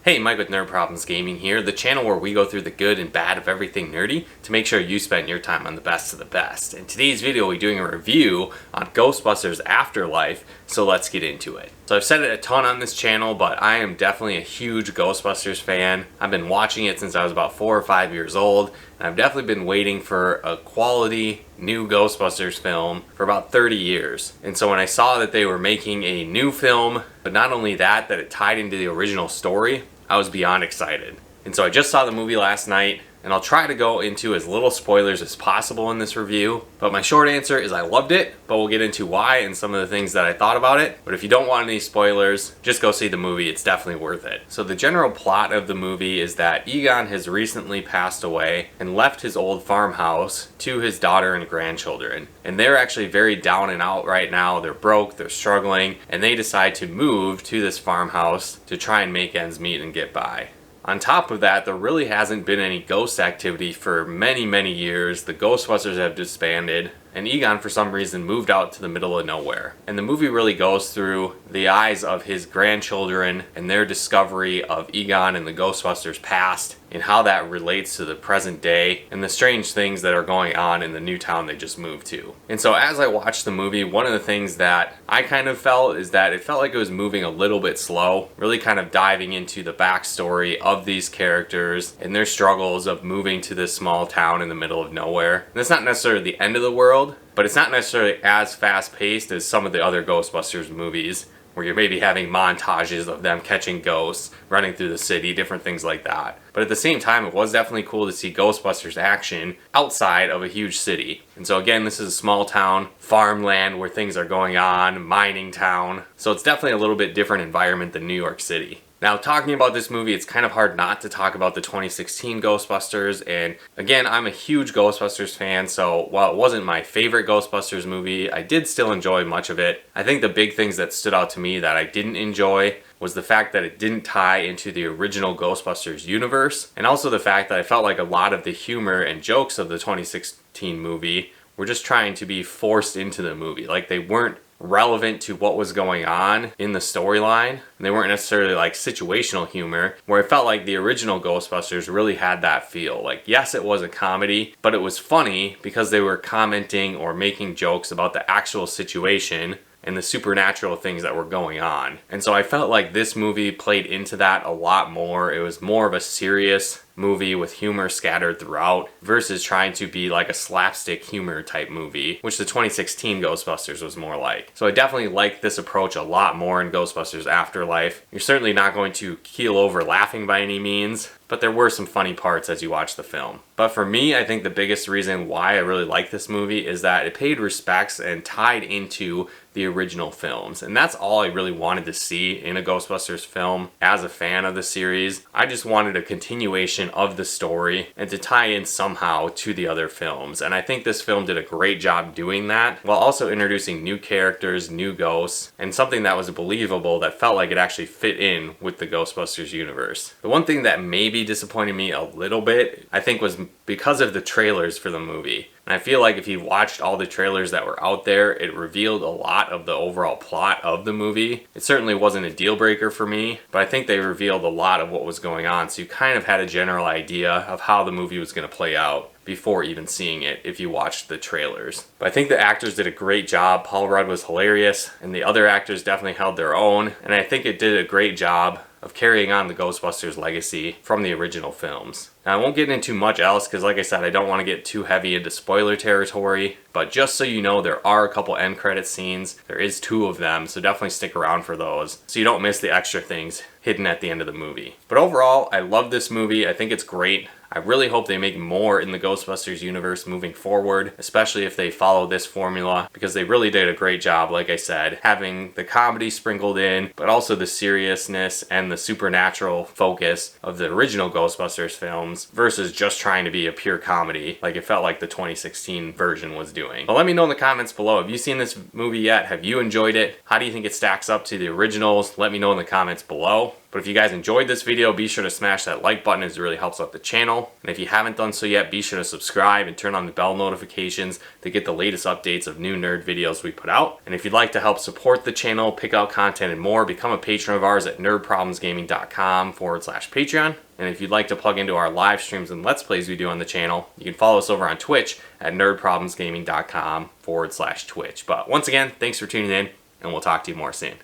Hey, Mike with Nerd Problems Gaming here, the channel where we go through the good and bad of everything nerdy to make sure you spend your time on the best of the best. In today's video, we're doing a review on Ghostbusters Afterlife, so let's get into it. So I've said it a ton on this channel, but I am definitely a huge Ghostbusters fan. I've been watching it since I was about 4 or 5 years old, and I've definitely been waiting for a quality new Ghostbusters film for about 30 years. And so when I saw that they were making a new film, but not only that it tied into the original story, I was beyond excited. And so I just saw the movie last night, and I'll try to go into as little spoilers as possible in this review. But my short answer is I loved it, but we'll get into why and some of the things that I thought about it. But if you don't want any spoilers, just go see the movie. It's definitely worth it. So the general plot of the movie is that Egon has recently passed away and left his old farmhouse to his daughter and grandchildren. And they're actually very down and out right now. They're broke, they're struggling, and they decide to move to this farmhouse to try and make ends meet and get by. On top of that, there really hasn't been any ghost activity for many years. The Ghostbusters have disbanded, and Egon for some reason moved out to the middle of nowhere. And the movie really goes through the eyes of his grandchildren and their discovery of Egon and the Ghostbusters past and how that relates to the present day and the strange things that are going on in the new town they just moved to. And so as I watched the movie, one of the things that I kind of felt is that it felt like it was moving a little bit slow, really kind of diving into the backstory of these characters and their struggles of moving to this small town in the middle of nowhere. And it's not necessarily the end of the world, but it's not necessarily as fast-paced as some of the other Ghostbusters movies, where you're maybe having montages of them catching ghosts, running through the city, different things like that. But at the same time, it was definitely cool to see Ghostbusters action outside of a huge city. And so again, this is a small town, farmland where things are going on, mining town. So it's definitely a little bit different environment than New York City. Now, talking about this movie, it's kind of hard not to talk about the 2016 Ghostbusters, and again, I'm a huge Ghostbusters fan, so while it wasn't my favorite Ghostbusters movie, I did still enjoy much of it. I think the big things that stood out to me that I didn't enjoy was the fact that it didn't tie into the original Ghostbusters universe, and also the fact that I felt like a lot of the humor and jokes of the 2016 movie were just trying to be forced into the movie. Like, they weren't relevant to what was going on in the storyline, and they weren't necessarily like situational humor, where I felt like the original Ghostbusters really had that feel. Like, yes, it was a comedy, but it was funny because they were commenting or making jokes about the actual situation and the supernatural things that were going on. And so I felt like this movie played into that a lot more. It was more of a serious movie with humor scattered throughout versus trying to be like a slapstick humor type movie, which the 2016 Ghostbusters was more like. So I definitely like this approach a lot more in Ghostbusters Afterlife. You're certainly not going to keel over laughing by any means, but there were some funny parts as you watch the film. But for me, I think the biggest reason why I really like this movie is that it paid respects and tied into the original films. And that's all I really wanted to see in a Ghostbusters film as a fan of the series. I just wanted a continuation of the story and to tie in somehow to the other films. And I think this film did a great job doing that, while also introducing new characters, new ghosts, and something that was believable that felt like it actually fit in with the Ghostbusters universe. The one thing that maybe disappointed me a little bit, I think, was because of the trailers for the movie. And I feel like if you watched all the trailers that were out there, it revealed a lot of the overall plot of the movie. It certainly wasn't a deal breaker for me, but I think they revealed a lot of what was going on, so you kind of had a general idea of how the movie was going to play out before even seeing it if you watched the trailers. But I think the actors did a great job. Paul Rudd was hilarious, and the other actors definitely held their own, and I think it did a great job of carrying on the Ghostbusters legacy from the original films. Now, I won't get into much else because, like I said, I don't want to get too heavy into spoiler territory, but just so you know, there are a couple end credit scenes. There is 2 of them, so definitely stick around for those so you don't miss the extra things hidden at the end of the movie. But overall, I love this movie. I think it's great. I really hope they make more in the Ghostbusters universe moving forward, especially if they follow this formula, because they really did a great job, like I said, having the comedy sprinkled in, but also the seriousness and the supernatural focus of the original Ghostbusters films versus just trying to be a pure comedy like it felt like the 2016 version was doing. But let me know in the comments below, have you seen this movie yet? Have you enjoyed it? How do you think it stacks up to the originals? Let me know in the comments below. But if you guys enjoyed this video, be sure to smash that like button as it really helps out the channel. And if you haven't done so yet, be sure to subscribe and turn on the bell notifications to get the latest updates of new nerd videos we put out. And if you'd like to help support the channel, pick out content and more, become a patron of ours at nerdproblemsgaming.com/Patreon. And if you'd like to plug into our live streams and Let's Plays we do on the channel, you can follow us over on Twitch at nerdproblemsgaming.com/Twitch. But once again, thanks for tuning in, and we'll talk to you more soon.